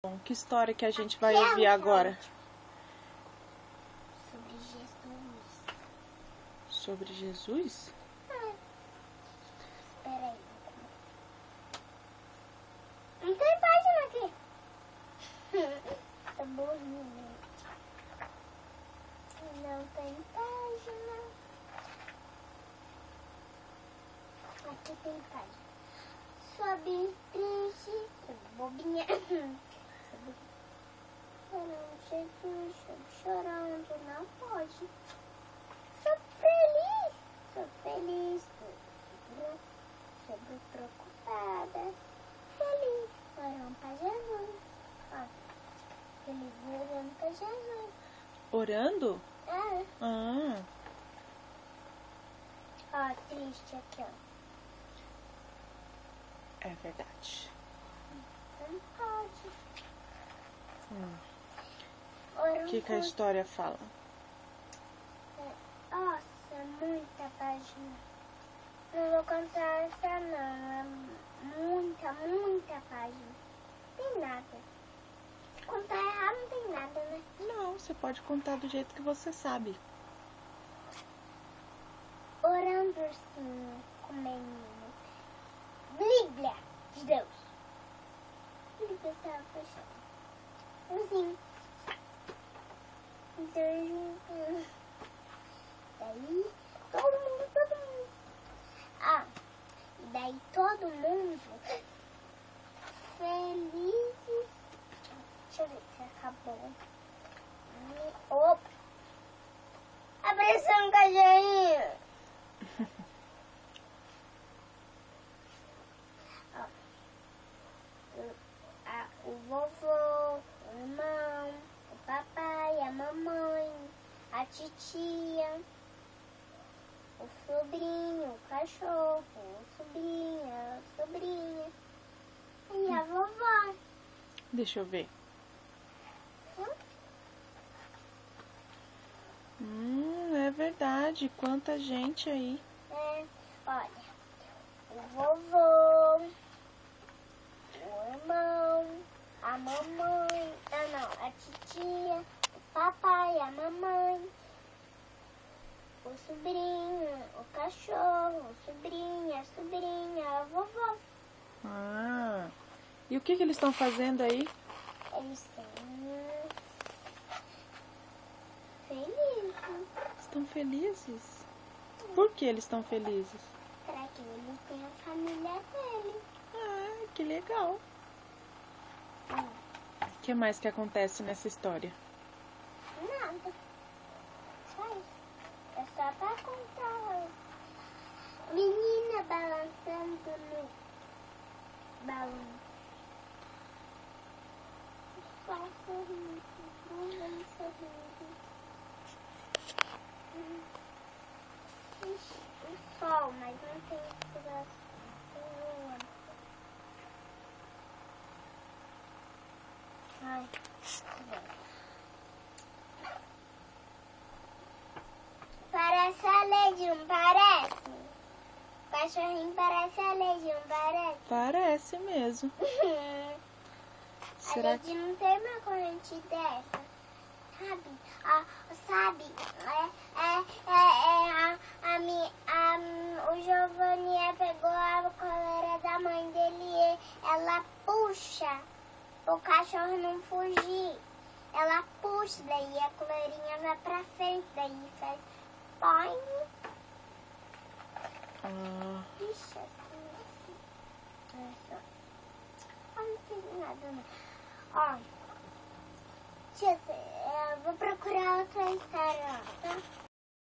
Bom, que história que a gente vai ouvir agora? Sobre Jesus. Sobre Jesus? Peraí. Não tem página aqui. Tá burrinho. Não tem página. Aqui tem página. Sobe triste, sobe bobinha. Chorando, Jesus, chorando, não pode. Sou feliz, sou preocupada. Feliz, orando pra Jesus. Ó, feliz orando pra Jesus. Orando? É. Ah, Ó, triste aqui, ó. é verdade. Não pode. O Orando que a história fala? Nossa, muita página. Não vou contar essa não. É muita página. Não tem nada. Se contar errado não tem nada, né? Não, você pode contar do jeito que você sabe. Orando assim com o menino. Bíblia de Deus. Bíblia estava fechada. Assim. Então, daí todo mundo. Ah, e daí todo mundo felizes. Deixa eu ver se acabou. Opa! A pressão caiu. O vovô, o irmão, o papai, a mamãe, a titia, o sobrinho, o cachorro, o sobrinho, a sobrinha e a vovó. Deixa eu ver. É verdade. Quanta gente aí. É, olha, o vovô, o irmão, a mamãe, a titia, o papai, a mamãe, o sobrinho, o cachorro, o sobrinho, a sobrinha, a vovó. Ah, e o que eles estão fazendo aí? Eles estão felizes. Estão felizes? Por que eles estão felizes? Para que ele tenha a família dele. Ah, que legal. O que mais que acontece nessa história? Nada. Só isso. É só para contar. Menina balançando no balão. Só sorrindo. Sorrindo. O sol, mas não tem inspiração. Ai, parece a Legião, parece? O cachorrinho parece a Legião, parece? Parece mesmo. A Será que... Legião não tem uma corrente dessa, sabe? Sabe? O Giovanni pegou a coleira da mãe dele e ela puxa o cachorro não fugir. Ela puxa, daí a coleirinha vai pra frente, daí faz põe. Ixi, não tem nada não. Ó, deixa eu ver, eu vou procurar outra história, tá?